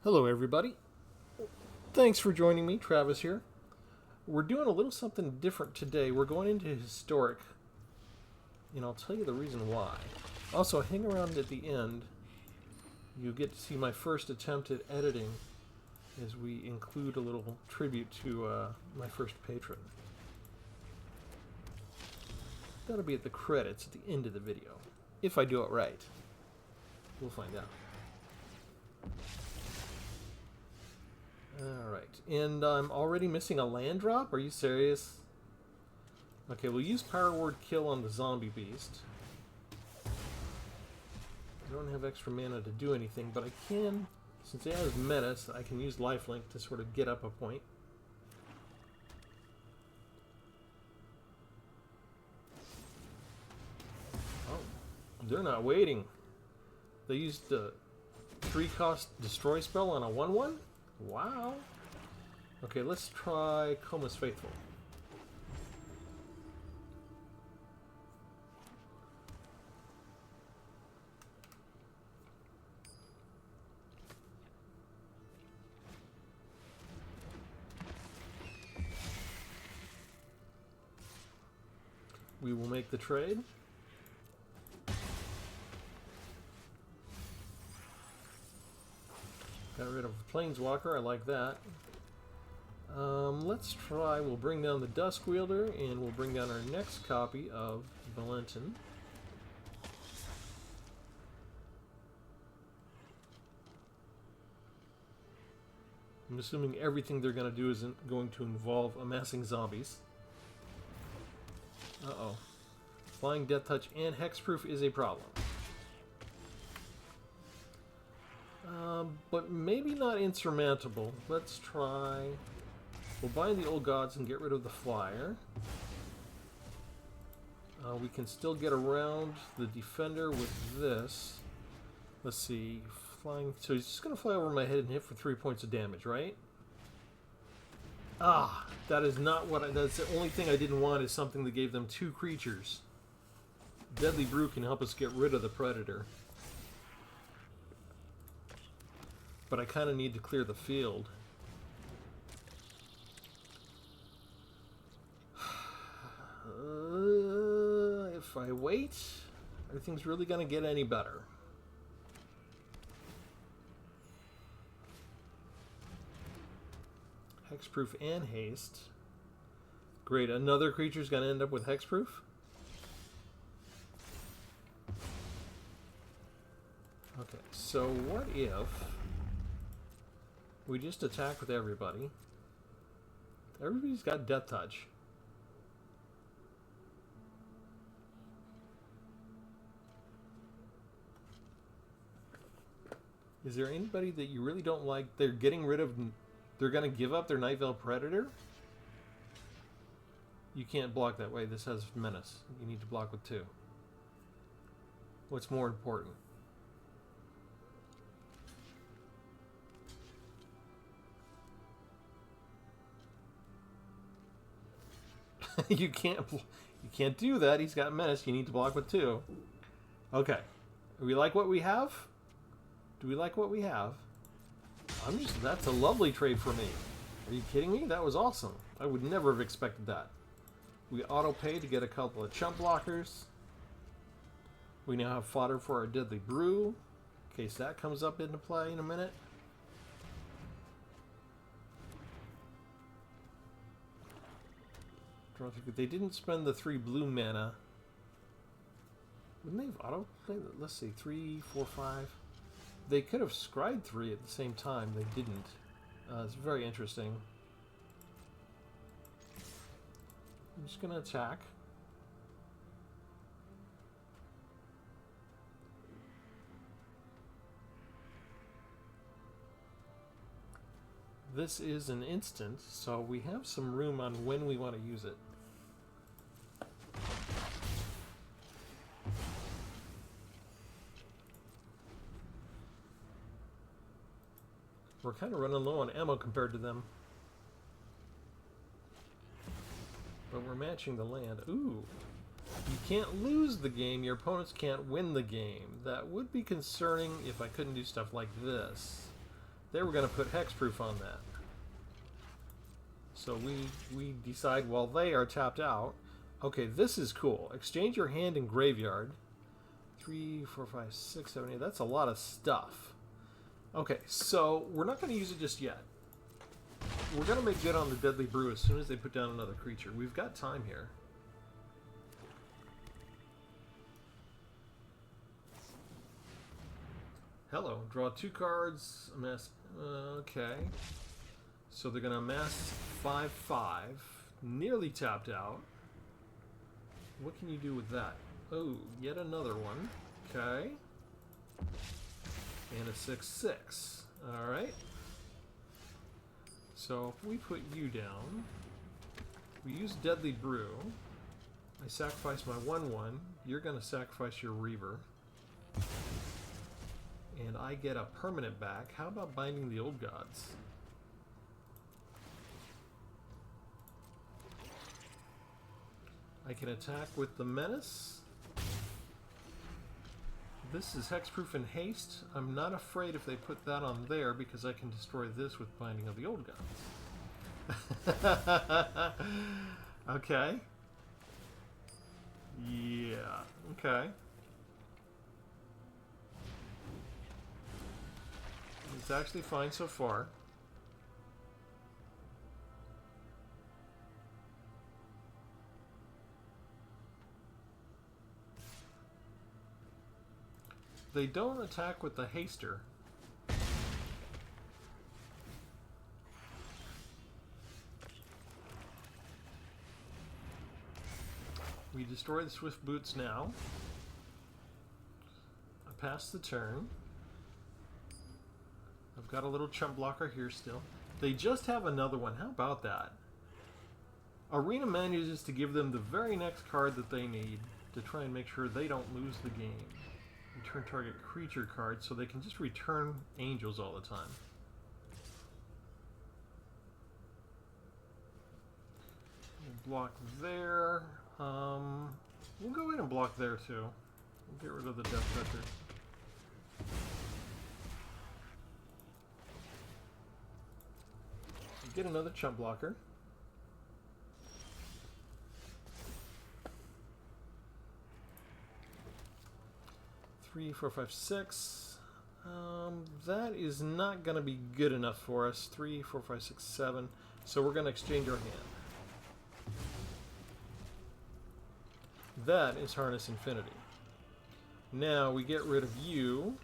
Hello everybody. Thanks for joining me, Travis here. We're doing a little something different today. We're going into historic, and I'll tell you the reason why. Also, hang around at the end. You get to see my first attempt at editing as we include a little tribute to my first patron. That'll be at the credits at the end of the video. If I do it right. We'll find out. Alright, and I'm already missing a land drop? Are you serious? Okay, we'll use Power Word Kill on the zombie beast. I don't have extra mana to do anything, but I can, since it has menace, I can use Lifelink to sort of get up a point. Oh, they're not waiting. They used the 3-cost Destroy spell on a 1/1? Wow. Okay, let's try Coma's Faithful. We will make the trade. Got rid of Planeswalker, I like that. Let's try, we'll bring down the Dusk Wielder, and we'll bring down our next copy of Valentin. I'm assuming everything they're going to do isn't going to involve amassing zombies. Uh-oh. Flying Death Touch and Hexproof is a problem. But maybe not insurmountable. Let's try... We'll bind the Old Gods and get rid of the Flyer. We can still get around the Defender with this. Let's see. Flying... So he's just going to fly over my head and hit for 3 points of damage, right? Ah! That is not what I... That's the only thing I didn't want, is something that gave them 2 creatures. Deadly Brew can help us get rid of the Predator. But I kind of need to clear the field. If I wait, everything's really going to get any better. Hexproof and Haste. Great, another creature's going to end up with Hexproof? Okay, so what if... we just attack with everybody. Everybody's got Death Touch. Is there anybody that you really don't like? They're getting rid of... They're going to give up their Night Veil Predator? You can't block that way. This has Menace. You need to block with 2. What's more important? You can't do that. He's got Menace. You need to block with 2. Okay. Do we like what we have? Do we like what we have? That's a lovely trade for me. Are you kidding me? That was awesome. I would never have expected that. We auto-pay to get a couple of chump blockers. We now have fodder for our Deadly Brew, in case that comes up into play in a minute. They didn't spend the 3 blue mana. Wouldn't they have auto-played? Let's see, 3, 4, 5. They could have scryed 3 at the same time. They didn't. It's very interesting. I'm just going to attack. This is an instant, so we have some room on when we want to use it. We're kind of running low on ammo compared to them. But we're matching the land. Ooh. You can't lose the game, your opponents can't win the game. That would be concerning if I couldn't do stuff like this. They were going to put hexproof on that. So we decide while they are tapped out. Okay, this is cool. Exchange your hand in graveyard. 3, 4, 5, 6, 7, 8. That's a lot of stuff. Okay, so we're not going to use it just yet. We're going to make good on the Deadly Brew as soon as they put down another creature. We've got time here. Hello. Draw 2 cards. Amass. Okay. So they're going to amass 5/5. Nearly tapped out. What can you do with that? Oh, yet another one. Okay. And a 6/6. Alright. So if we put you down, we use Deadly Brew. I sacrifice my 1/1. You're going to sacrifice your Reaver. And I get a permanent back. How about Binding the Old Gods? I can attack with the Menace. This is Hexproof and Haste. I'm not afraid if they put that on there because I can destroy this with Binding of the Old Gods. Okay. Yeah. Okay. It's actually fine so far. They don't attack with the Haster. We destroy the Swift Boots now. I pass the turn. I've got a little chump blocker here still. They just have another one. How about that? Arena manages to give them the very next card that they need to try and make sure they don't lose the game. Return target creature card, so they can just return angels all the time. We'll block there. We'll go ahead and block there too. We'll get rid of the Death Toucher. Get another chump blocker. Three, 4, 5, 6. That is not going to be good enough for us. 3, 4, 5, 6, 7. So we're going to exchange our hand. That is Harness Infinity. Now we get rid of you.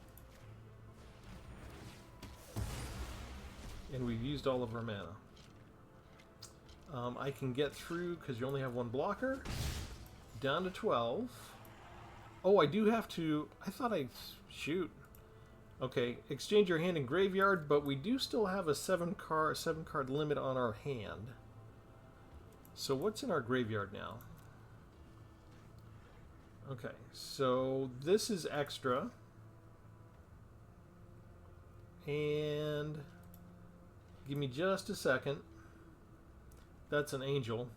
And we've used all of our mana. I can get through, because you only have one blocker, down to 12. Oh, I do have to... I thought I... Shoot. Okay, exchange your hand in graveyard, but we do still have a 7-card limit on our hand. So what's in our graveyard now? Okay, so this is extra. And... Give me just a second. That's an angel.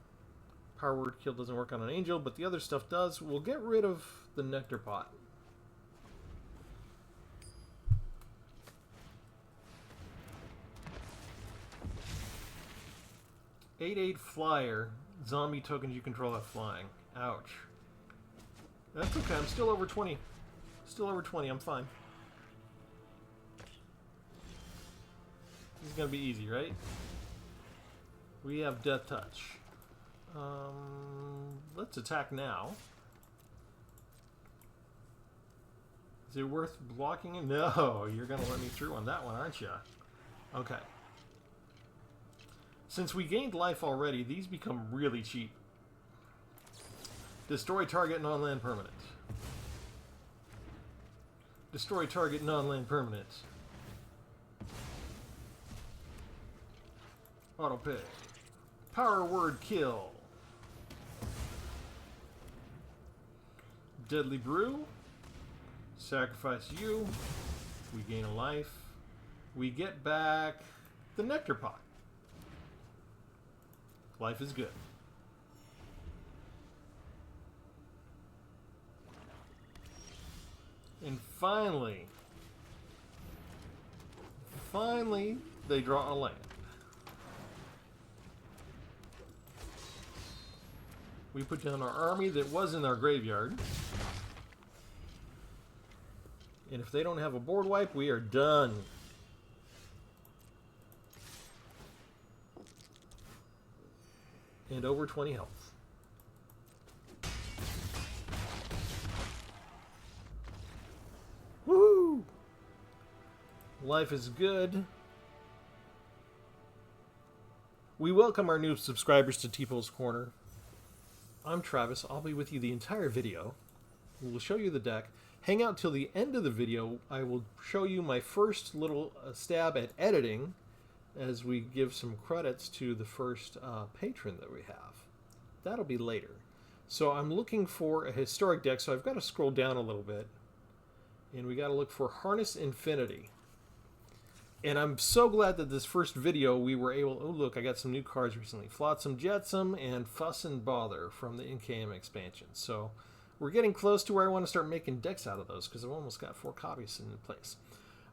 Power Word Kill doesn't work on an angel, but the other stuff does. We'll get rid of the Nectar Pot. Eight flyer. Zombie tokens you control have flying. Ouch. That's okay. I'm still over 20. Still over 20. I'm fine. This is going to be easy, right? We have Death Touch. Let's attack now. Is it worth blocking it? No, you're going to let me through on that one, aren't you? Okay. Since we gained life already, these become really cheap. Destroy target non-land permanent. Destroy target non-land permanent. Auto pay. Power Word Kill. Deadly Brew. Sacrifice you. We gain a life. We get back the Nectar Pot. Life is good. And finally, finally, they draw a land. We put down our army that was in our graveyard. And if they don't have a board wipe, we are done. And over 20 health. Woo! Life is good. We welcome our new subscribers to Tpull's Corner. I'm Travis. I'll be with you the entire video. We'll show you the deck. Hang out till the end of the video. I will show you my first little stab at editing as we give some credits to the first patron that we have. That'll be later. So I'm looking for a historic deck, so I've got to scroll down a little bit. And we got to look for Harness Infinity. And I'm so glad that this first video we were able... Oh, look, I got some new cards recently. Flotsam Jetsam and Fuss and Bother from the NKM expansion. So we're getting close to where I want to start making decks out of those because I've almost got 4 copies in place.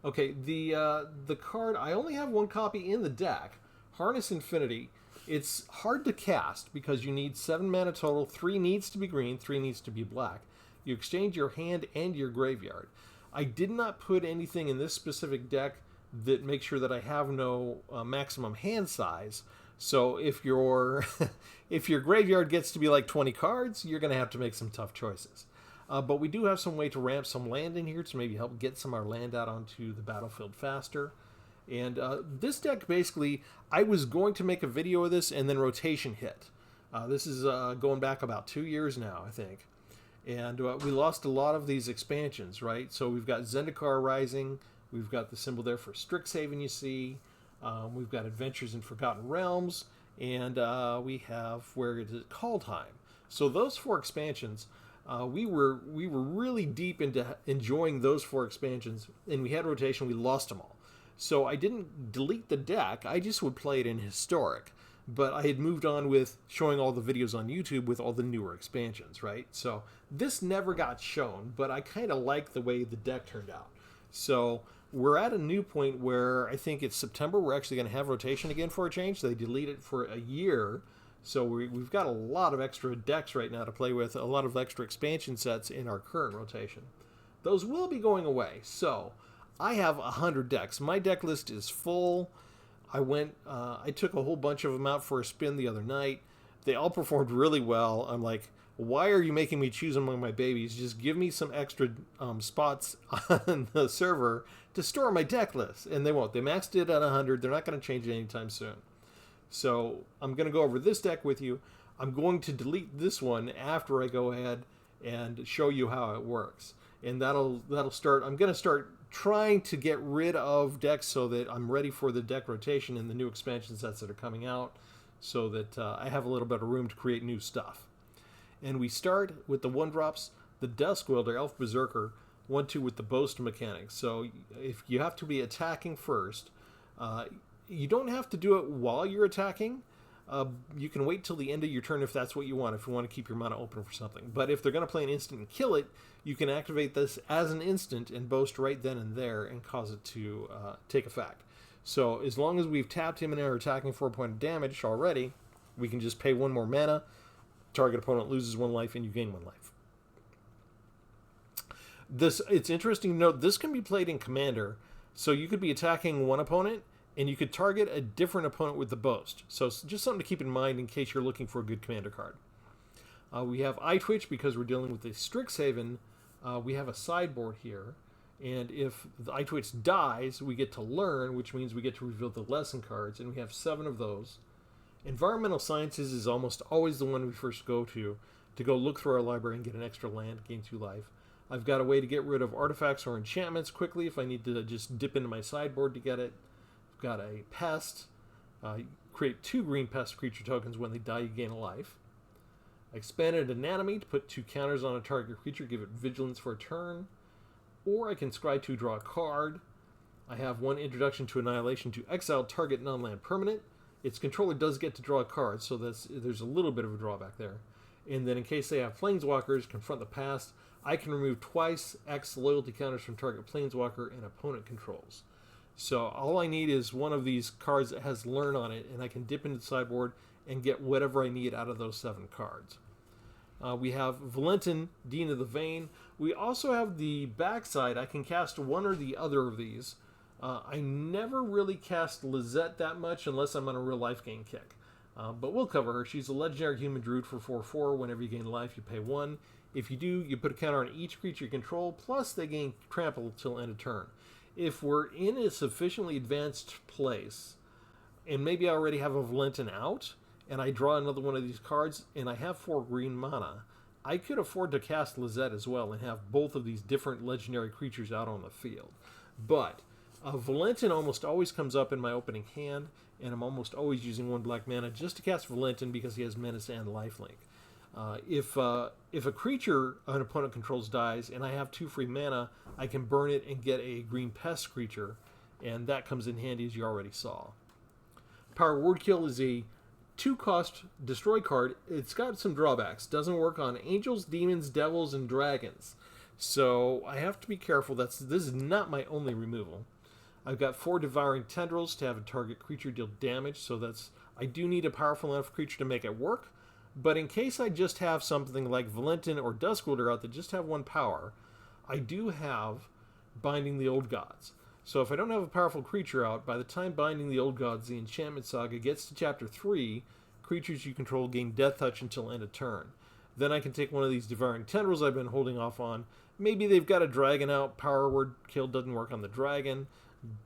Okay, the card... I only have 1 copy in the deck. Harness Infinity. It's hard to cast because you need 7 mana total. 3 needs to be green, 3 needs to be black. You exchange your hand and your graveyard. I did not put anything in this specific deck that makes sure that I have no maximum hand size. So if your if your graveyard gets to be like 20 cards, you're going to have to make some tough choices. But we do have some way to ramp some land in here to maybe help get some of our land out onto the battlefield faster. And this deck, basically, I was going to make a video of this and then rotation hit. This is going back about 2 years now, I think. And we lost a lot of these expansions, right? So we've got Zendikar Rising. We've got the symbol there for Strixhaven, you see. We've got Adventures in Forgotten Realms. And we have where it is Kaldheim. So those 4 expansions, we were really deep into enjoying those 4 expansions. And we had rotation. We lost them all. So I didn't delete the deck. I just would play it in Historic. But I had moved on with showing all the videos on YouTube with all the newer expansions, right? So this never got shown, but I kind of like the way the deck turned out. So we're at a new point where I think it's September. We're actually going to have rotation again for a change. They delete it for a year. So we've got a lot of extra decks right now to play with, a lot of extra expansion sets in our current rotation. Those will be going away. So I have 100 decks. My deck list is full. I took a whole bunch of them out for a spin the other night. They all performed really well. I'm like, why are you making me choose among my babies? Just give me some extra spots on the server to store my deck list. And they won't. They maxed it at 100. They're not going to change it anytime soon. So I'm going to go over this deck with you. I'm going to delete this one after I go ahead and show you how it works. And that'll start. I'm going to start trying to get rid of decks so that I'm ready for the deck rotation and the new expansion sets that are coming out so that I have a little bit of room to create new stuff. And we start with the 1-drops, the Dusk Wielder, Elf Berserker, 1/2 with the Boast mechanic. So if you have to be attacking first, you don't have to do it while you're attacking. You can wait till the end of your turn if that's what you want, if you want to keep your mana open for something. But if they're going to play an instant and kill it, you can activate this as an instant and boast right then and there and cause it to take effect. So as long as we've tapped him and are attacking for a point of damage already, we can just pay 1 more mana, target opponent loses 1 life, and you gain 1 life. It's interesting to note, this can be played in Commander, so you could be attacking one opponent, and you could target a different opponent with the Boast. So it's just something to keep in mind in case you're looking for a good Commander card. We have Eye Twitch because we're dealing with a Strixhaven. We have a sideboard here. And if the Eye Twitch dies, we get to learn, which means we get to reveal the lesson cards. And we have 7 of those. Environmental Sciences is almost always the one we first go to go look through our library and get an extra land, gain 2 life. I've got a way to get rid of artifacts or enchantments quickly if I need to just dip into my sideboard to get it. I've got a Pest. Create 2 green pest creature tokens. When they die, you gain a life. Expanded Anatomy to put 2 counters on a target creature, give it vigilance for a turn. Or I can scry 2, draw a card. I have 1 Introduction to Annihilation to exile target non-land permanent. Its controller does get to draw a card, so there's a little bit of a drawback there. And then in case they have Planeswalkers, Confront the Past, I can remove twice X loyalty counters from target Planeswalker and opponent controls. So all I need is one of these cards that has Learn on it, and I can dip into the sideboard and get whatever I need out of those 7 cards. We have Valentin, Dean of the Vein. We also have the backside. I can cast one or the other of these. I never really cast Lizette that much unless I'm on a real life gain kick. But we'll cover her. She's a legendary human druid for 4/4. Whenever you gain life, you pay 1. If you do, you put a counter on each creature you control, plus they gain trample till end of turn. If we're in a sufficiently advanced place, and maybe I already have a Valentin out, and I draw another one of these cards, and I have 4 green mana, I could afford to cast Lizette as well and have both of these different legendary creatures out on the field. But Valentin almost always comes up in my opening hand, and I'm almost always using 1 black mana just to cast Valentin because he has Menace and Lifelink. If a creature an opponent controls dies and I have 2 free mana, I can burn it and get a green pest creature, and that comes in handy as you already saw. Power Word Kill is a 2-cost destroy card. It's got some drawbacks. Doesn't work on angels, demons, devils, and dragons. So I have to be careful. This is not my only removal. I've got 4 Devouring Tendrils to have a target creature deal damage, so I do need a powerful enough creature to make it work. But in case I just have something like Valentin or Duskwolder out that just have 1 power, I do have Binding the Old Gods. So if I don't have a powerful creature out, by the time Binding the Old Gods, the Enchantment Saga, gets to Chapter 3, creatures you control gain Death Touch until end of turn. Then I can take one of these Devouring Tendrils I've been holding off on. Maybe they've got a dragon out, Power Word Kill doesn't work on the dragon.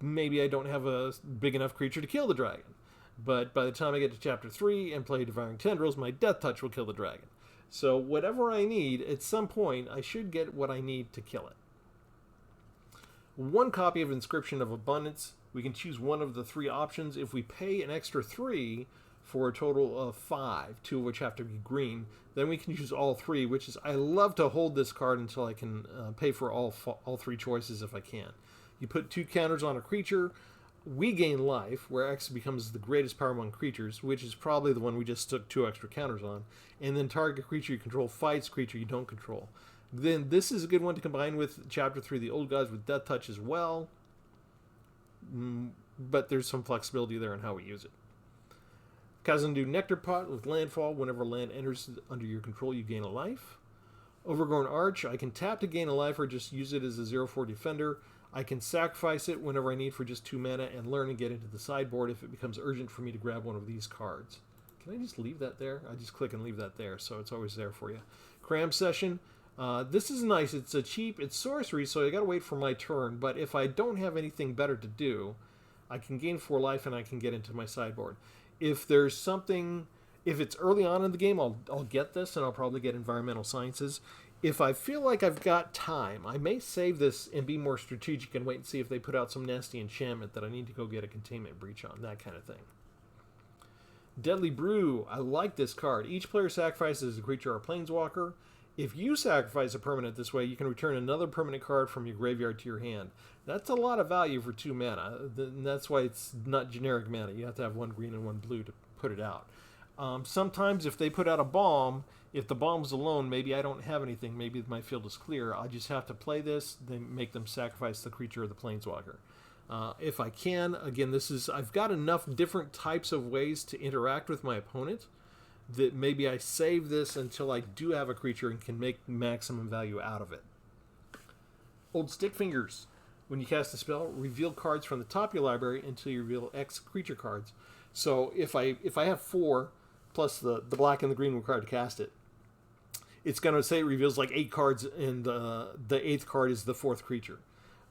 Maybe I don't have a big enough creature to kill the dragon. But by the time I get to Chapter 3 and play Devouring Tendrils, my Death Touch will kill the dragon. So whatever I need, at some point, I should get what I need to kill it. 1 copy of Inscription of Abundance. We can choose one of the 3 options. If we pay an extra 3 for a total of 5, 2 of which have to be green, then we can choose all 3, which is, I love to hold this card until I can pay for all 3 choices if I can. You put 2 counters on a creature. We gain life, where X becomes the greatest power among creatures, which is probably the one we just took 2 extra counters on. And then target creature you control fights creature you don't control. Then this is a good one to combine with Chapter 3, the Old Gods, with Death Touch as well. But there's some flexibility there in how we use it. Kazandu Nectar Pot with Landfall. Whenever land enters under your control, you gain a life. Overgrown Arch. I can tap to gain a life or just use it as a 0/4 defender. I can sacrifice it whenever I need for just 2 mana and learn and get into the sideboard if it becomes urgent for me to grab one of these cards. Can I just leave that there? I just click and leave that there, so it's always there for you. Cram Session. This is nice. It's it's sorcery, so I gotta wait for my turn, but if I don't have anything better to do, I can gain 4 life and I can get into my sideboard. If there's something, if it's early on in the game, I'll get this, and I'll probably get Environmental Sciences. If I feel like I've got time, I may save this and be more strategic and wait and see if they put out some nasty enchantment that I need to go get a Containment Breach on, that kind of thing. Deadly Brew. I like this card. Each player sacrifices a creature or a planeswalker. If you sacrifice a permanent this way, you can return another permanent card from your graveyard to your hand. That's a lot of value for 2 mana. That's why it's not generic mana. You have to have 1 green and 1 blue to put it out. Sometimes if they put out a bomb, if the bomb's alone, maybe I don't have anything. Maybe my field is clear. I just have to play this, then make them sacrifice the creature or the planeswalker. If I can, again, I've got enough different types of ways to interact with my opponent that maybe I save this until I do have a creature and can make maximum value out of it. Old Stick Fingers. When you cast a spell, reveal cards from the top of your library until you reveal X creature cards. So if I have 4 plus the black and the green required to cast it, it's going to say it reveals like 8 cards, and the 8th card is the 4th creature.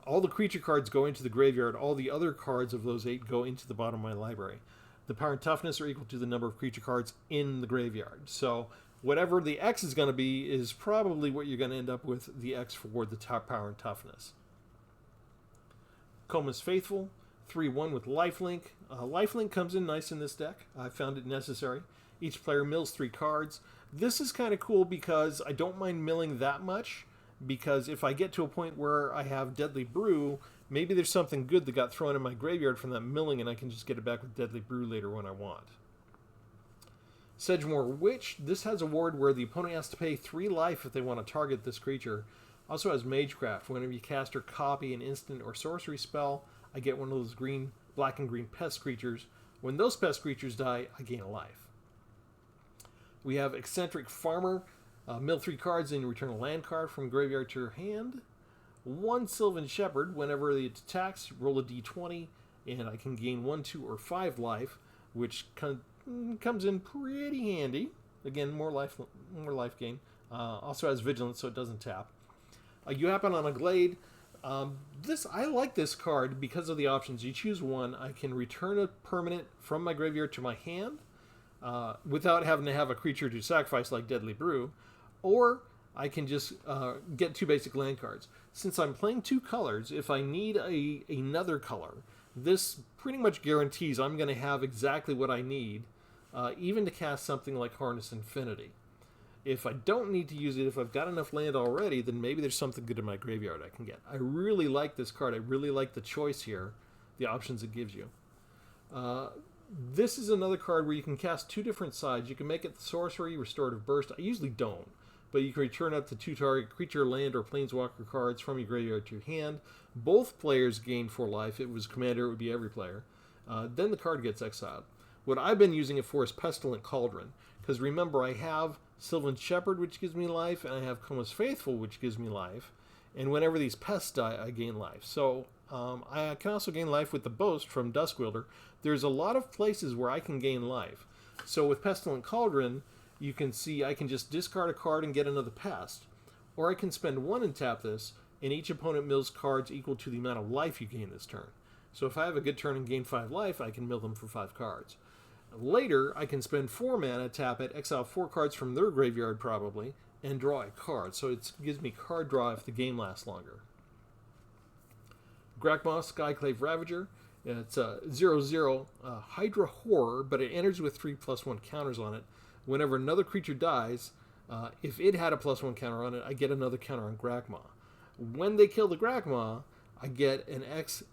All the creature cards go into the graveyard. All the other cards of those 8 go into the bottom of my library. The power and toughness are equal to the number of creature cards in the graveyard. So whatever the X is going to be is probably what you're going to end up with the X for the top power and toughness. Coma's Faithful, 3/1 with Lifelink. Lifelink comes in nice in this deck. I found it necessary. Each player mills 3 cards. This is kind of cool because I don't mind milling that much, because if I get to a point where I have Deadly Brew, maybe there's something good that got thrown in my graveyard from that milling, and I can just get it back with Deadly Brew later when I want. Sedgemoor Witch. This has a ward where the opponent has to pay 3 life if they want to target this creature. Also has Magecraft. Whenever you cast or copy an instant or sorcery spell, I get one of those black and green pest creatures. When those pest creatures die, I gain a life. We have Eccentric Farmer. Mill 3 cards and return a land card from graveyard to your hand. 1 Sylvan Shepherd. Whenever it attacks, roll a d20, and I can gain 1, 2, or 5 life, which comes in pretty handy. Again, more life gain. Also has Vigilance, so it doesn't tap. You happen on a Glade. I like this card because of the options. You choose one. I can return a permanent from my graveyard to my hand without having to have a creature to sacrifice like Deadly Brew, or I can just get 2 basic land cards. Since I'm playing 2 colors, if I need another color, this pretty much guarantees I'm going to have exactly what I need, even to cast something like Harness Infinity. If I don't need to use it, if I've got enough land already, then maybe there's something good in my graveyard I can get. I really like this card. I really like the choice here, the options it gives you. This is another card where you can cast 2 different sides. You can make it Sorcery, Restorative Burst. I usually don't, but you can return up to 2 target creature, land, or planeswalker cards from your graveyard to your hand. Both players gain 4 life. If it was Commander, it would be every player. Then the card gets exiled. What I've been using it for is Pestilent Cauldron, because remember, I have Sylvan Shepherd, which gives me life, and I have Coma's Faithful, which gives me life. And whenever these pests die, I gain life. So I can also gain life with the Boast from Duskwielder. There's a lot of places where I can gain life. So with Pestilent Cauldron, you can see I can just discard a card and get another pest. Or I can spend 1 and tap this, and each opponent mills cards equal to the amount of life you gain this turn. So if I have a good turn and gain 5 life, I can mill them for 5 cards. Later, I can spend 4 mana, tap it, exile 4 cards from their graveyard probably, and draw a card. So it gives me card draw if the game lasts longer. Grakma, Skyclave Ravager. It's a 0/0 Hydra Horror, but it enters with 3/1 counters on it. Whenever another creature dies, if it had a +1 counter on it, I get another counter on Grakma. When they kill the Grakma, I get an X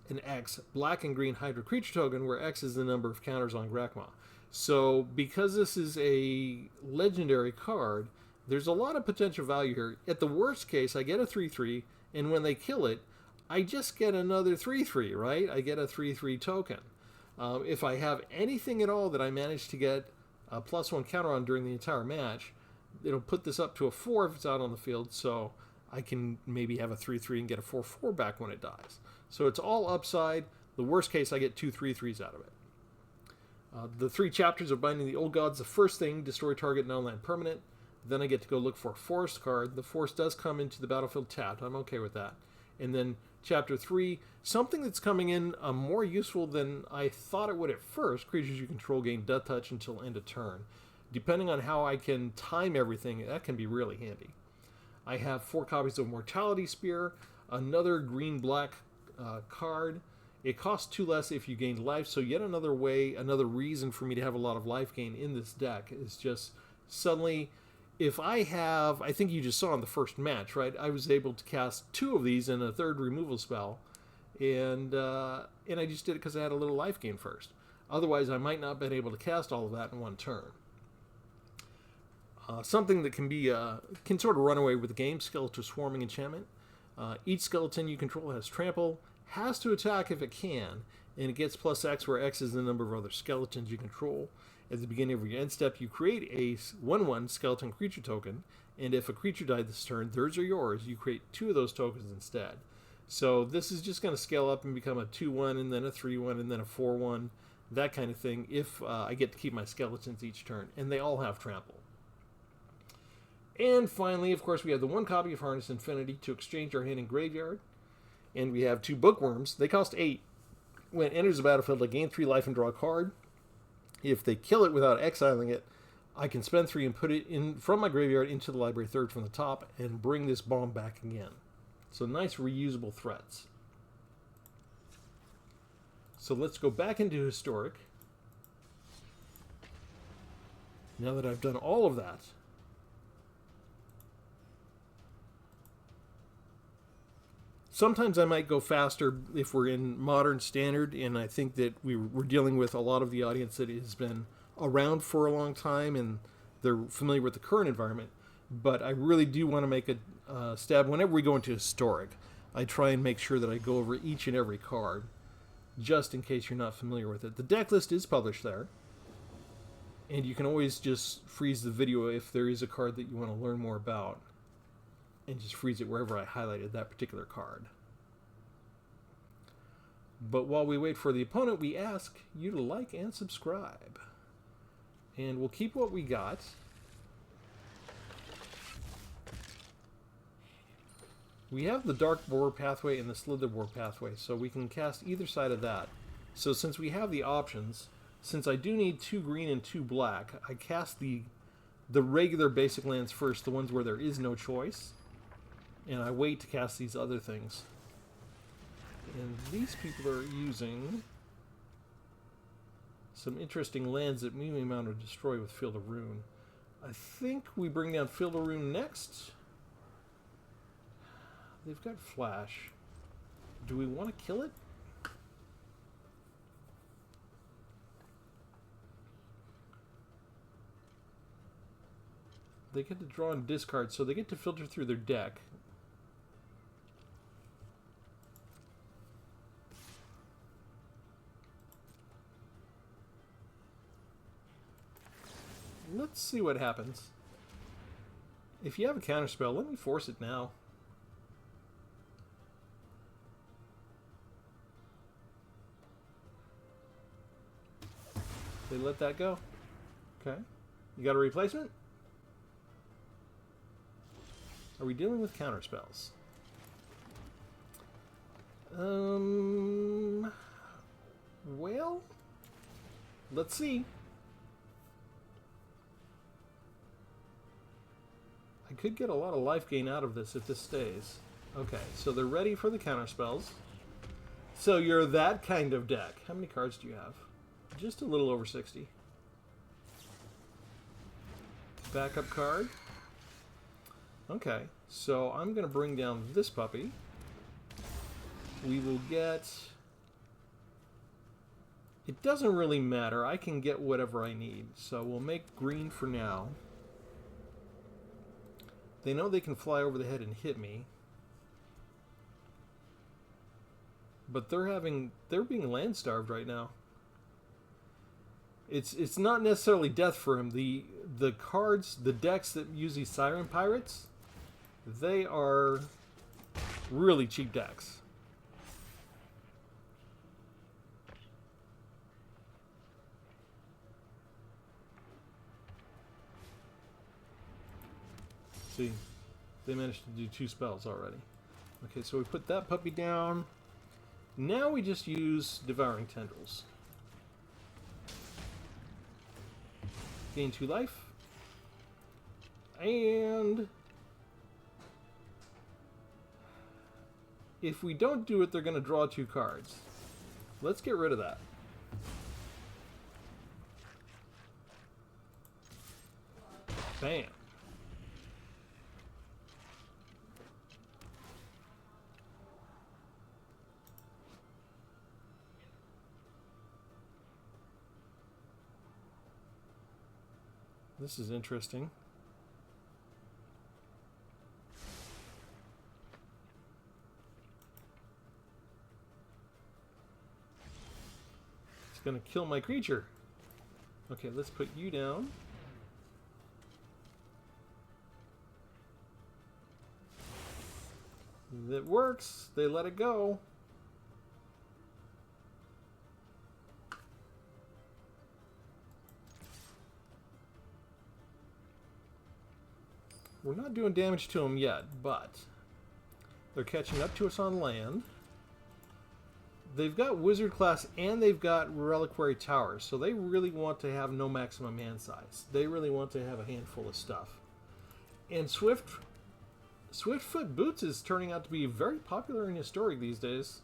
black and green Hydra creature token, where X is the number of counters on Grakma. So because this is a legendary card, there's a lot of potential value here. At the worst case, I get a 3/3, and when they kill it, I just get another 3/3, right? I get a 3/3 token. If I have anything at all that I manage to get a +1 counter on during the entire match, it'll put this up to a 4 if it's out on the field, so I can maybe have a 3/3 and get a 4/4 back when it dies. So it's all upside. The worst case, I get 2 3/3s out of it. The 3 chapters of Binding the Old Gods. The first thing, destroy target non-land permanent. Then I get to go look for a forest card. The forest does come into the battlefield tapped. I'm okay with that. And then chapter 3, something that's coming in more useful than I thought it would at first. Creatures you control gain Death Touch until end of turn. Depending on how I can time everything, that can be really handy. I have 4 copies of Mortality Spear, another green-black card. It costs 2 less if you gain life, so yet another way, another reason for me to have a lot of life gain in this deck is just suddenly, if I think you just saw in the first match, right? I was able to cast 2 of these and a 3rd removal spell, and I just did it because I had a little life gain first. Otherwise, I might not have been able to cast all of that in one turn. Something that can sort of run away with the game, Skeletal Swarming Enchantment. Each skeleton you control has trample, has to attack if it can, and it gets +X, where X is the number of other skeletons you control. At the beginning of your end step, you create a 1/1 skeleton creature token, and if a creature died this turn, theirs are yours. You create 2 of those tokens instead. So this is just going to scale up and become a 2/1, and then a 3/1, and then a 4/1, that kind of thing, if I get to keep my skeletons each turn, and they all have trample. And finally, of course, we have the 1 copy of Harness Infinity to exchange our hand and graveyard. And we have 2 Bookworms. They cost 8. When it enters the battlefield, I gain 3 life and draw a card. If they kill it without exiling it, I can spend 3 and put it in from my graveyard into the library 3rd from the top and bring this bomb back again. So nice reusable threats. So let's go back into Historic. Now that I've done all of that, sometimes I might go faster if we're in Modern Standard, and I think that we're dealing with a lot of the audience that has been around for a long time and they're familiar with the current environment. But I really do want to make a stab. Whenever we go into Historic, I try and make sure that I go over each and every card. just in case you're not familiar with it. The deck list is published there, and you can always just freeze the video if there is a card that you want to learn more about, and just freeze it wherever I highlighted that particular card. But while we wait for the opponent, we ask you to like and subscribe. And we'll keep what we got. We have the Dark Boar pathway and the Slither Boar pathway, so we can cast either side of that. So since we have the options, since I do need 2 green and 2 black, I cast the regular basic lands first, the ones where there is no choice, and I wait to cast these other things. And these people are using some interesting lands that we may mount or destroy with Field of Ruin. I think we bring down Field of Ruin next. They've got Flash. Do we want to kill it? They get to draw and discard, so they get to filter through their deck. Let's see what happens. If you have a counterspell, let me force it now. They let that go. Okay. You got a replacement? Are we dealing with counterspells? Well, let's see. I could get a lot of life gain out of this if this stays. Okay, so they're ready for the counterspells. So you're that kind of deck. How many cards do you have? Just a little over 60. Backup card. Okay, so I'm going to bring down this puppy. We will get... It doesn't really matter. I can get whatever I need. So we'll make green for now. They know they can fly over the head and hit me. But they're being land starved right now. It's not necessarily death for him. The cards, the decks that use these Siren Pirates, they are really cheap decks. See, they managed to do 2 spells already. Okay, so we put that puppy down. Now we just use Devouring Tendrils. Gain 2 life. And if we don't do it, they're going to draw 2 cards. Let's get rid of that. Bam. This is interesting. It's going to kill my creature. Okay, let's put you down. That works. They let it go. We're not doing damage to them yet, but they're catching up to us on land. They've got Wizard class and they've got Reliquary Towers, so they really want to have no maximum hand size. They really want to have a handful of stuff. And Swiftfoot Boots is turning out to be very popular and historic these days.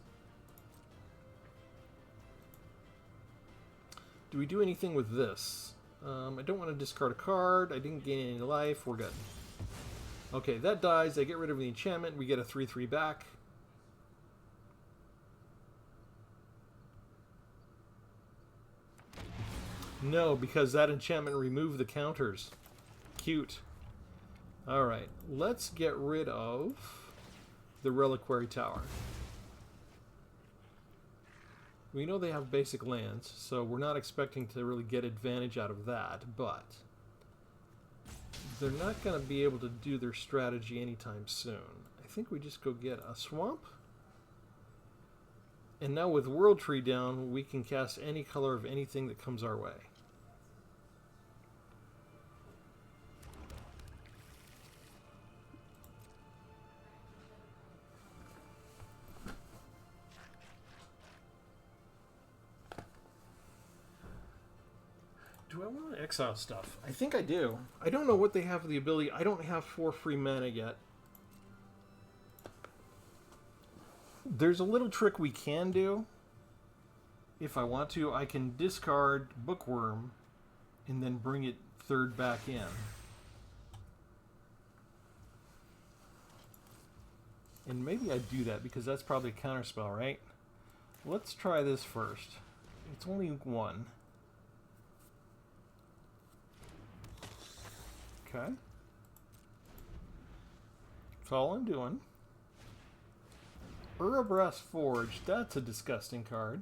Do we do anything with this? I don't want to discard a card. I didn't gain any life. We're good. Okay, that dies. I get rid of the enchantment. We get a 3/3 back. No, because that enchantment removed the counters. Cute. Alright, let's get rid of the Reliquary Tower. We know they have basic lands, so we're not expecting to really get advantage out of that, but they're not going to be able to do their strategy anytime soon. I think we just go get a swamp. And now with World Tree down, we can cast any color of anything that comes our way. Do I want to exile stuff? I think I do. I don't know what they have the ability. I don't have 4 free mana yet. There's a little trick we can do. If I want to, I can discard Bookworm and then bring it 3rd back in. And maybe I do that because that's probably a counterspell, right? Let's try this first. It's only 1. Okay. That's all I'm doing. Urabras Forge, that's a disgusting card.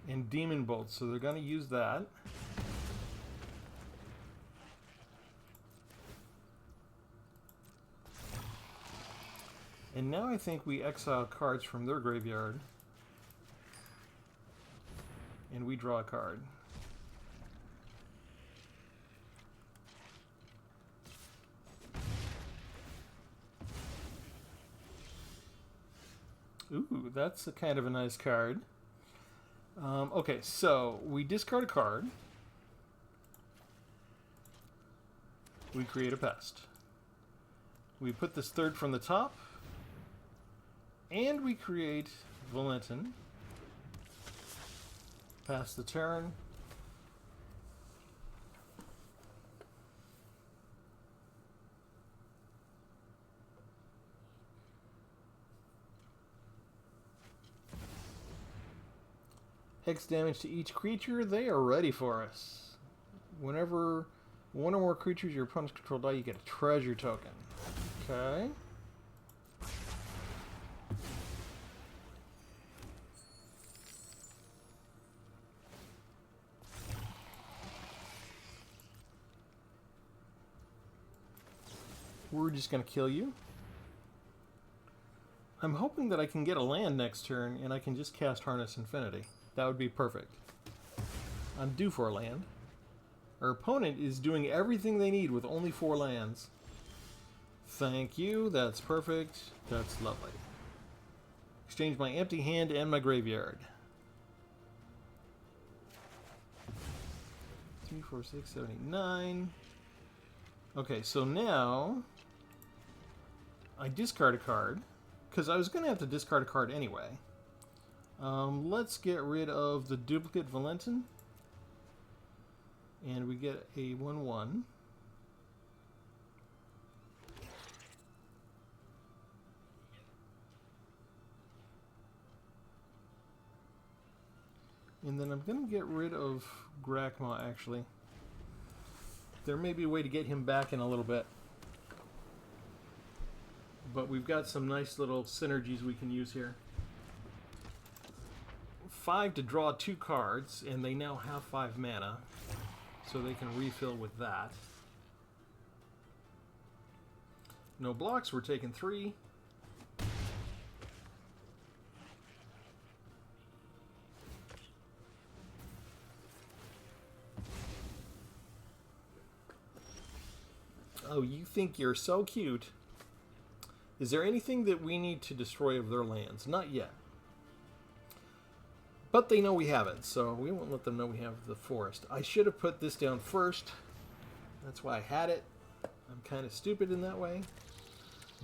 And Demon Bolt, so they're going to use that. And now I think we exile cards from their graveyard. And we draw a card. Ooh, that's a kind of a nice card. Okay, so we discard a card. We create a pest. We put this 3rd from the top. And we create Valentin. Pass the turn. Hex damage to each creature. They are ready for us. Whenever one or more creatures your opponent's control die, you get a treasure token. Okay. We're just going to kill you. I'm hoping that I can get a land next turn and I can just cast Harness Infinity. That would be perfect. I'm due for a land. Our opponent is doing everything they need with only 4 lands. Thank you. That's perfect. That's lovely. Exchange my empty hand and my graveyard. 3, 4, 6, 7, 8, 9. Okay, so now I discard a card, because I was going to have to discard a card anyway. Let's get rid of the duplicate Valentin. And we get a 1/1. And then I'm going to get rid of Grakma, actually. There may be a way to get him back in a little bit. But we've got some nice little synergies we can use here. 5 to draw 2 cards, and they now have 5 mana. So they can refill with that. No blocks, we're taking 3. Oh, you think you're so cute. Is there anything that we need to destroy of their lands? Not yet. But they know we have it, so we won't let them know we have the forest. I should have put this down first. That's why I had it. I'm kind of stupid in that way.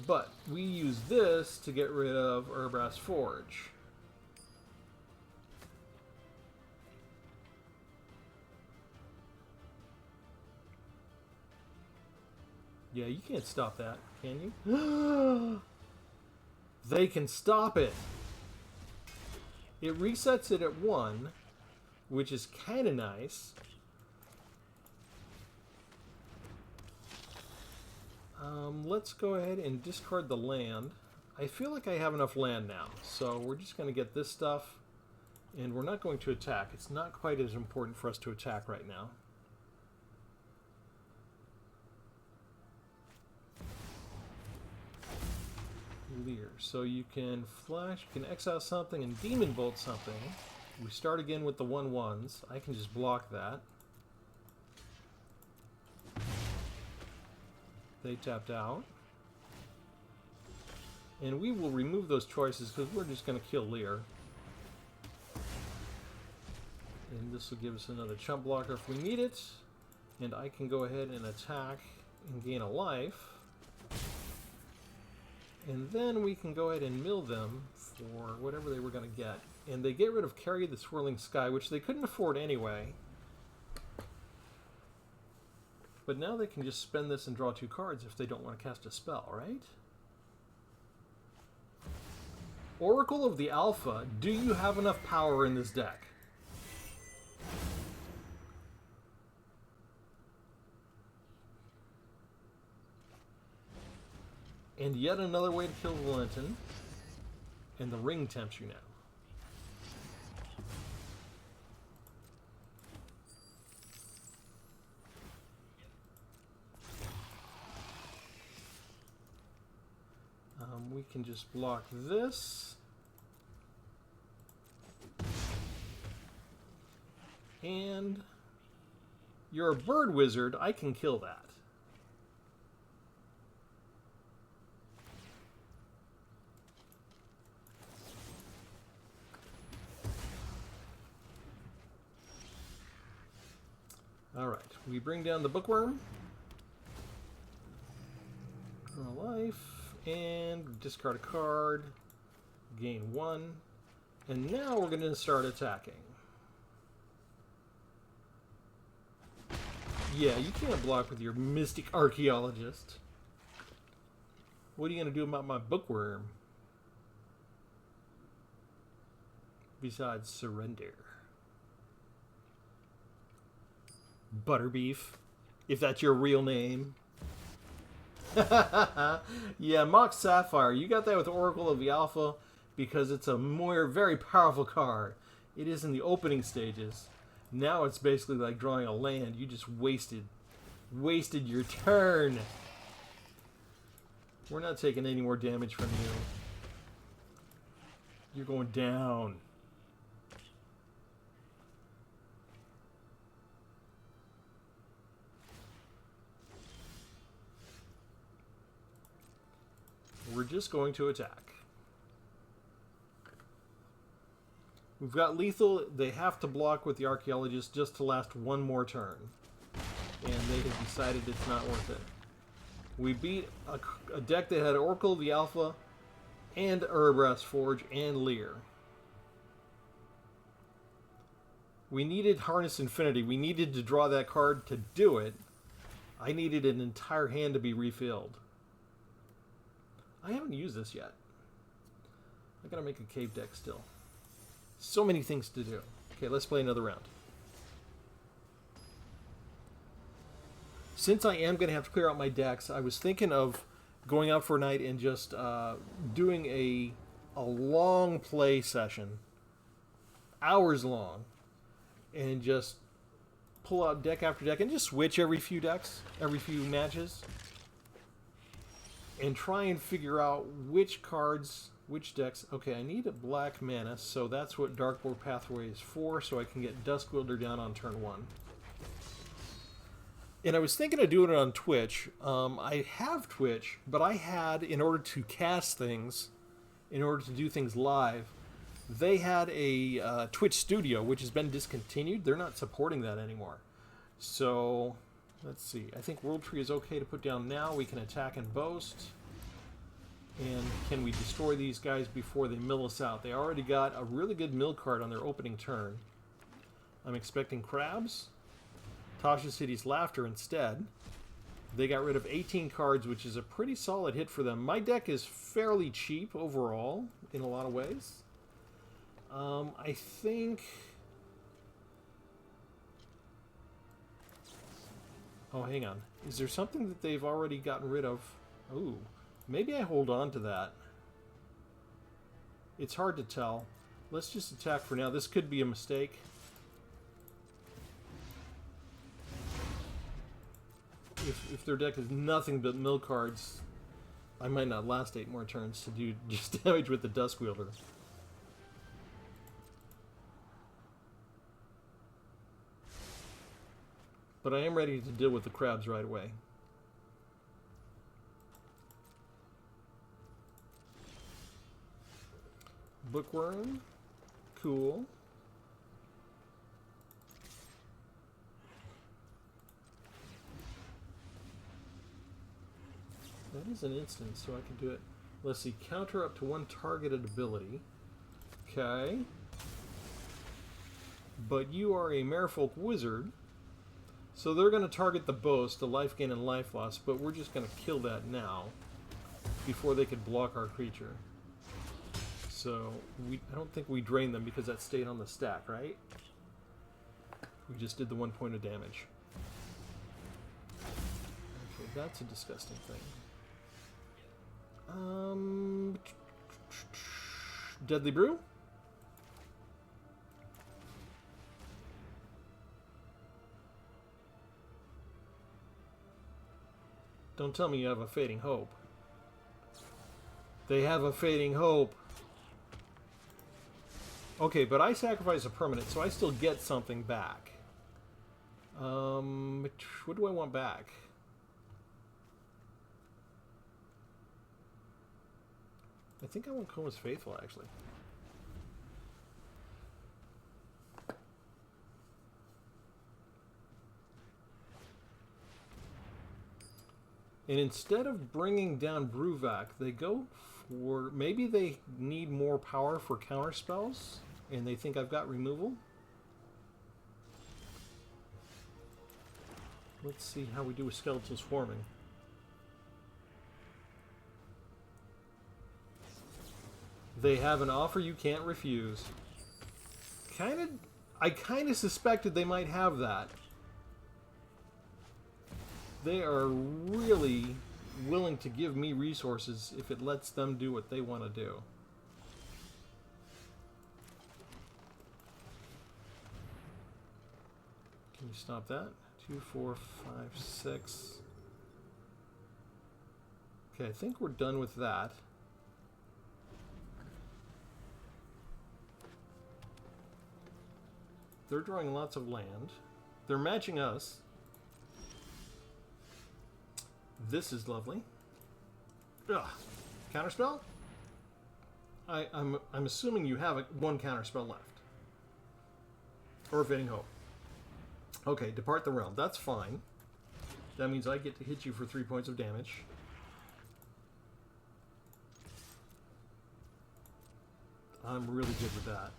But we use this to get rid of Urabras Forge. Yeah, you can't stop that, can you? They can stop it. It resets it at 1. which is kind of nice. Let's go ahead and discard the land. I feel like I have enough land now, so we're just going to get this stuff, and we're not going to attack. It's not quite as important for us to attack right now. Leer. So you can flash, you can exile something and demon bolt something. We start again with the 1/1s. I can just block that. They tapped out. And we will remove those choices because we're just going to kill Leer. And this will give us another chump blocker if we need it. And I can go ahead and attack and gain a life. And then we can go ahead and mill them for whatever they were going to get. And they get rid of Carry the Swirling Sky, which they couldn't afford anyway. But now they can just spend this and draw 2 cards if they don't want to cast a spell, right? Oracle of the Alpha, do you have enough power in this deck? And yet another way to kill Valentin. And the ring tempts you now. We can just block this. And you're a bird wizard. I can kill that. All right, we bring down the bookworm. Draw a life. And discard a card, gain 1, and now we're going to start attacking. Yeah, you can't block with your Mystic Archaeologist. What are you going to do about my bookworm? Besides surrender. Butterbeef, if that's your real name. Yeah, Mox Sapphire. You got that with Oracle of the Alpha because it's a very powerful card. It is in the opening stages. Now it's basically like drawing a land. You just wasted your turn. We're not taking any more damage from you. You're going down. We're just going to attack. We've got lethal. They have to block with the Archaeologist just to last 1 more turn. And they have decided it's not worth it. We beat a deck that had Oracle of the Alpha and Erebras Forge and Leer. We needed Harness Infinity. We needed to draw that card to do it. I needed an entire hand to be refilled. I haven't used this yet. I gotta make a cave deck still. So many things to do. Okay, let's play another round. Since I am gonna have to clear out my decks, I was thinking of going out for a night and just doing a long play session, hours long, and just pull out deck after deck and just switch every few decks, every few matches. And try and figure out which cards, which decks. Okay, I need a black mana, so that's what Darkboard Pathway is for, so I can get Duskwielder down on turn 1. And I was thinking of doing it on Twitch. I have Twitch, but I had, in order to cast things, in order to do things live, they had a Twitch Studio, which has been discontinued. They're not supporting that anymore. So... let's see. I think World Tree is okay to put down now. We can attack and boast. And can we destroy these guys before they mill us out? They already got a really good mill card on their opening turn. I'm expecting crabs. Tasha City's Laughter instead. They got rid of 18 cards, which is a pretty solid hit for them. My deck is fairly cheap overall in a lot of ways. I think... Oh, hang on. Is there something that they've already gotten rid of? Ooh, maybe I hold on to that. It's hard to tell. Let's just attack for now. This could be a mistake. If their deck is nothing but mill cards, I might not last 8 more turns to do just damage with the Dusk Wielder. But I am ready to deal with the crabs right away. Bookworm. Cool. That is an instance, so I can do it. Let's see, counter up to 1 targeted ability. Okay. But you are a Merfolk Wizard, so they're going to target the boast, the life gain and life loss, but we're just going to kill that now before they could block our creature. So I don't think we drain them because that stayed on the stack, right? We just did the 1 point of damage. Okay, that's a disgusting thing. Deadly Brew? Don't tell me you have a Fading Hope. They have a Fading Hope. Okay, but I sacrifice a permanent, so I still get something back. What do I want back? I think I want Coma's Faithful, actually. And instead of bringing down Bruvac, they go for... Maybe they need more power for counter spells, and they think I've got removal. Let's see how we do with Skeletal Swarming. They have an offer you can't refuse. I kind of suspected they might have that. They are really willing to give me resources if it lets them do what they want to do. Can you stop that? 2, 4, 5, 6. Okay, I think we're done with that. They're drawing lots of land. They're matching us. This is lovely. Ugh. Counterspell? I'm assuming you have 1 counterspell left. Or Fading Hope. Okay, Depart the Realm. That's fine. That means I get to hit you for 3 points of damage. I'm really good with that.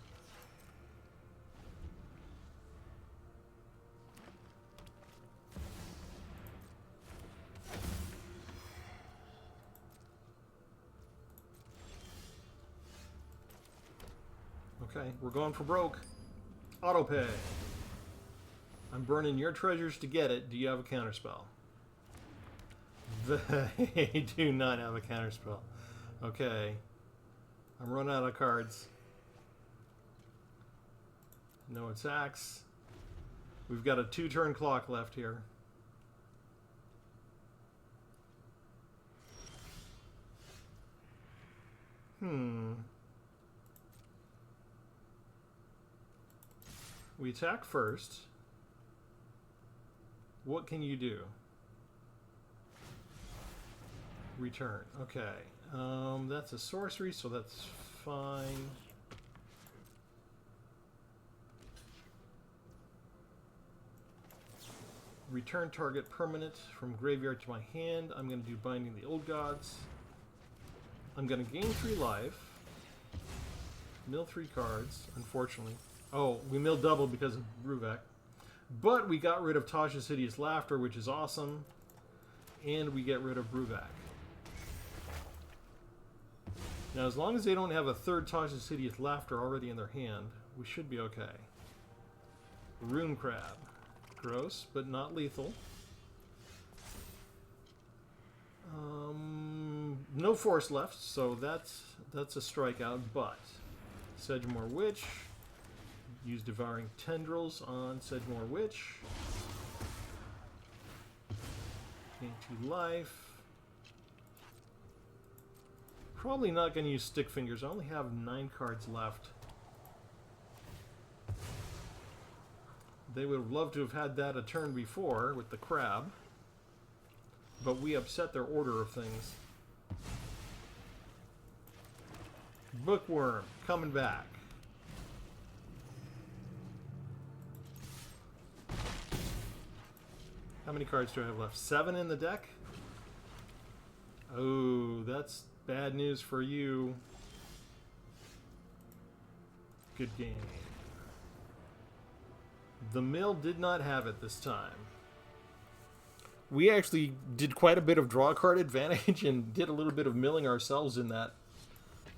Okay, we're going for broke. Autopay. I'm burning your treasures to get it. Do you have a counterspell? They do not have a counterspell. Okay. I'm running out of cards. No attacks. We've got a 2-turn clock left here. We attack first. What can you do? Return. Okay. That's a sorcery, so that's fine. Return target permanent from graveyard to my hand. I'm going to do Binding the Old Gods. I'm going to gain 3 life. Mill 3 cards, unfortunately. Oh, we milled double because of Bruvac. But we got rid of Tasha's Hideous Laughter, which is awesome. And we get rid of Bruvac. Now, as long as they don't have a 3rd Tasha's Hideous Laughter already in their hand, we should be okay. Rune Crab. Gross, but not lethal. No force left, so that's a strikeout, but Sedgemoor Witch. Use Devouring Tendrils on Sedgemoor Witch. Gain 2 life. Probably not going to use Stick Fingers. I only have 9 cards left. They would have loved to have had that a turn before with the crab. But we upset their order of things. Bookworm, coming back. How many cards do I have left? 7 in the deck? Oh, that's bad news for you. Good game. The mill did not have it this time. We actually did quite a bit of draw card advantage and did a little bit of milling ourselves in that.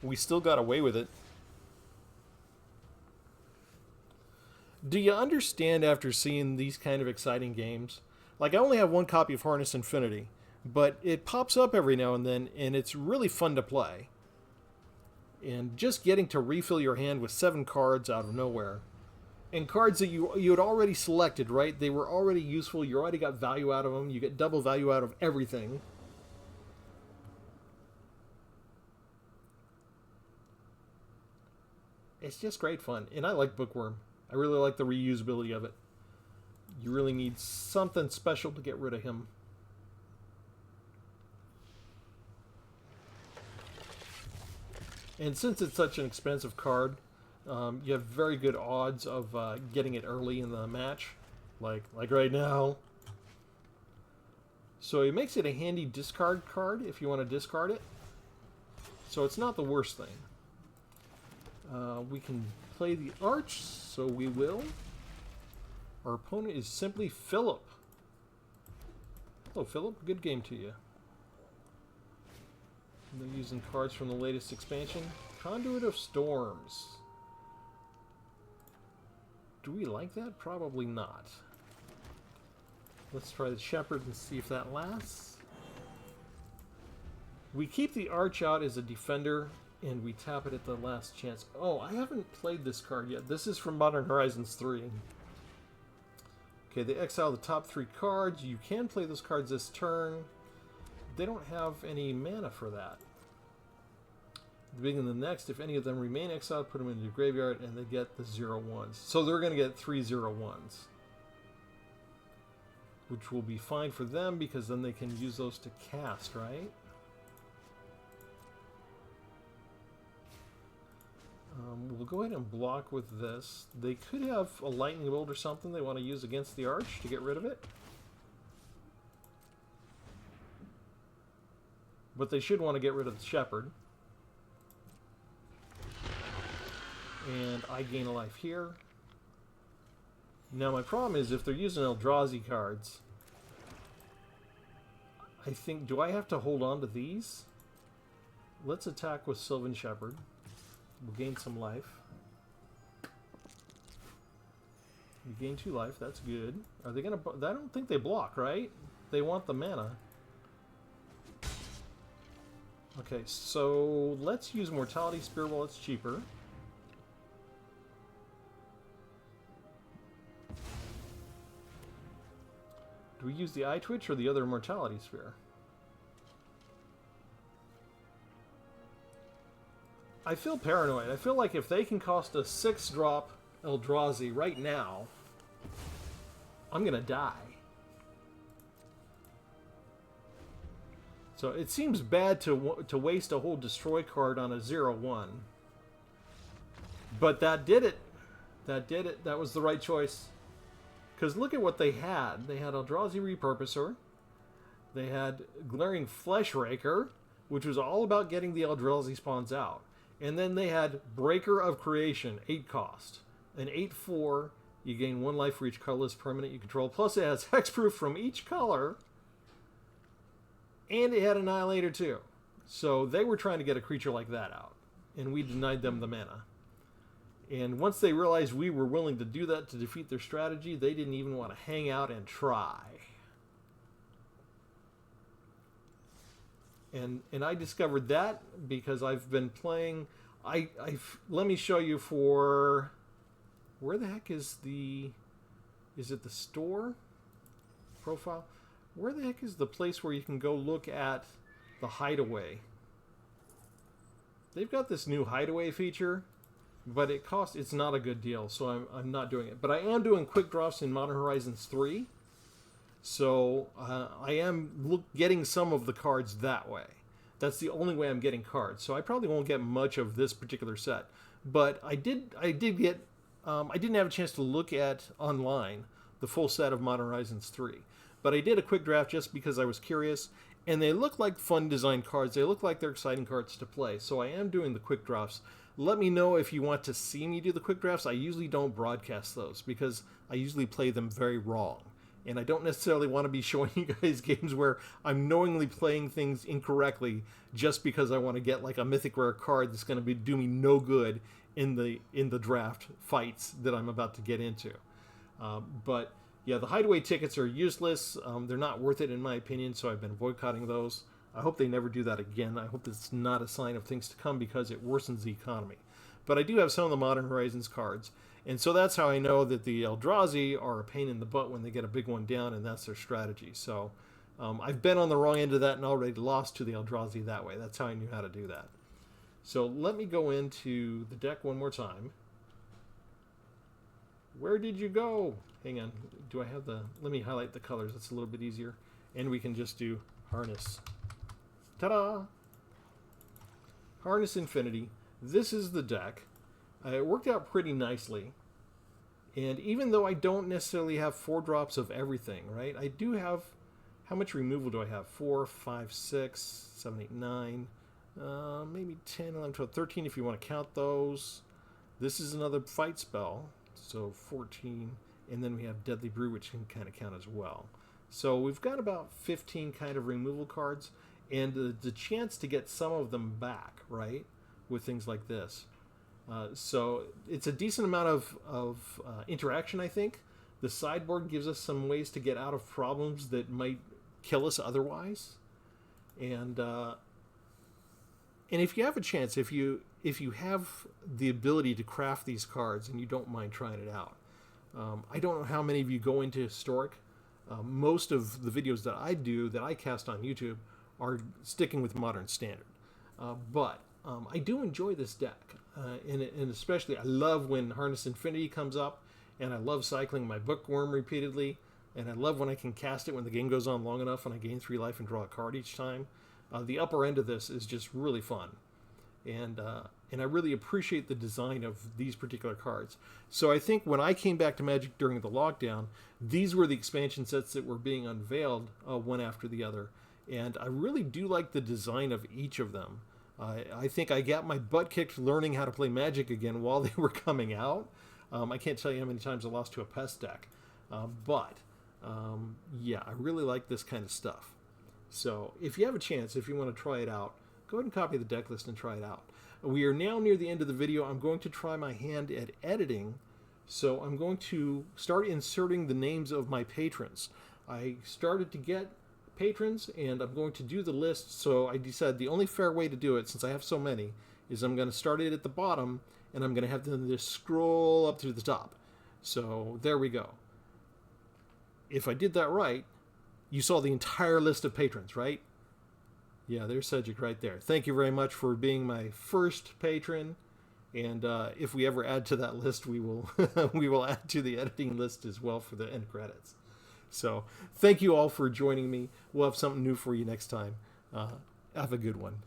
We still got away with it. Do you understand after seeing these kind of exciting games? Like, I only have 1 copy of Harness Infinity, but it pops up every now and then, and it's really fun to play. And just getting to refill your hand with 7 cards out of nowhere. And cards that you had already selected, right? They were already useful. You already got value out of them. You get double value out of everything. It's just great fun. And I like Bookworm. I really like the reusability of it. You really need something special to get rid of him. And since it's such an expensive card, you have very good odds of getting it early in the match, like right now. So it makes it a handy discard card if you want to discard it. So it's not the worst thing. We can play the Arch, so we will. Our opponent is simply Philip. Hello, Philip. Good game to you. They're using cards from the latest expansion. Conduit of Storms. Do we like that? Probably not. Let's try the Shepherd and see if that lasts. We keep the Arch out as a defender, and we tap it at the last chance. Oh, I haven't played this card yet. This is from Modern Horizons 3. Okay, they exile the top 3 cards. You can play those cards this turn. They don't have any mana for that. At the beginning of the next, if any of them remain exiled, put them into the graveyard, and they get the 0/1s. So they're going to get 3 0/1s. Which will be fine for them, because then they can use those to cast, right? We'll go ahead and block with this. They could have a lightning bolt or something they want to use against the Arch to get rid of it. But they should want to get rid of the Shepherd. And I gain a life here. Now my problem is if they're using Eldrazi cards, I think, do I have to hold on to these? Let's attack with Sylvan Shepherd. We'll gain some life. We gain 2 life, that's good. Are they gonna, I don't think they block, right? They want the mana. Okay, so let's use Mortality Spear while it's cheaper. Do we use the Eye Twitch or the other Mortality Spear? I feel paranoid. I feel like if they can cost a 6-drop Eldrazi right now, I'm gonna die. So it seems bad to waste a whole Destroy card on a 0/1. But that did it. That did it. That was the right choice. Because look at what they had. They had Eldrazi Repurposer. They had Glaring Fleshraker, which was all about getting the Eldrazi spawns out. And then they had Breaker of Creation, 8 cost. An 8/4, you gain 1 life for each colorless permanent you control. Plus it has hexproof from each color. And it had Annihilator too. So they were trying to get a creature like that out. And we denied them the mana. And once they realized we were willing to do that to defeat their strategy, they didn't even want to hang out and try. And I discovered that because I've been playing. Let me show you for where the heck is it the store profile? Where the heck is the place where you can go look at the hideaway? They've got this new hideaway feature, but it's not a good deal, so I'm not doing it. But I am doing quick drops in Modern Horizons 3, so I am getting some of the cards that way. That's the only way I'm getting cards, so I probably won't get much of this particular set. But I did get, I didn't have a chance to look at online the full set of Modern Horizons 3. But I did a quick draft just because I was curious, and they look like fun design cards. They look like they're exciting cards to play, so I am doing the quick drafts. Let me know if you want to see me do the quick drafts. I usually don't broadcast those because I usually play them very wrong. And I don't necessarily want to be showing you guys games where I'm knowingly playing things incorrectly just because I want to get like a mythic rare card that's going to do me no good in the draft fights that I'm about to get into. But yeah, the hideaway tickets are useless. They're not worth it in my opinion, so I've been boycotting those. I hope they never do that again. I hope it's not a sign of things to come because it worsens the economy. But I do have some of the Modern Horizons cards, and so that's how I know that the Eldrazi are a pain in the butt when they get a big one down, and that's their strategy. So I've been on the wrong end of that and already lost to the Eldrazi that way. That's how I knew how to do that. So let me go into the deck one more time. Where did you go? Hang on. Do I have let me highlight the colors. That's a little bit easier. And we can just do Harness. Ta-da! Harness Infinity. This is the deck. It worked out pretty nicely. And even though I don't necessarily have 4 drops of everything, right? I do have... How much removal do I have? 4, 5, 6, 7, 8, 9... maybe 10, 11, 12, 13 if you want to count those. This is another fight spell. So 14, and then we have Deadly Brew, which can kind of count as well. So we've got about 15 kind of removal cards, and the chance to get some of them back, right, with things like this. So it's a decent amount of interaction, I think. The sideboard gives us some ways to get out of problems that might kill us otherwise. And if you have a chance, if you have the ability to craft these cards and you don't mind trying it out, I don't know how many of you go into Historic. Most of the videos that I do, that I cast on YouTube, are sticking with Modern Standard. But I do enjoy this deck. And especially, I love when Harness Infinity comes up, and I love cycling my Bookworm repeatedly, and I love when I can cast it when the game goes on long enough and I gain 3 life and draw a card each time. The upper end of this is just really fun. And I really appreciate the design of these particular cards. So I think when I came back to Magic during the lockdown, these were the expansion sets that were being unveiled one after the other. And I really do like the design of each of them. I think I got my butt kicked learning how to play Magic again while they were coming out. I can't tell you how many times I lost to a Pest deck. Yeah, I really like this kind of stuff. So if you have a chance, if you want to try it out, go ahead and copy the deck list and try it out. We are now near the end of the video. I'm going to try my hand at editing. So I'm going to start inserting the names of my patrons. I started to get patrons, and I'm going to do the list. So I decided the only fair way to do it, since I have so many, is I'm going to start it at the bottom, and I'm going to have them just scroll up to the top. So there we go. If I did that right, you saw the entire list of patrons, right? Yeah, there's Cedric right there. Thank you very much for being my first patron. And if we ever add to that list, we will we will add to the editing list as well for the end credits. So thank you all for joining me. We'll have something new for you next time. Have a good one.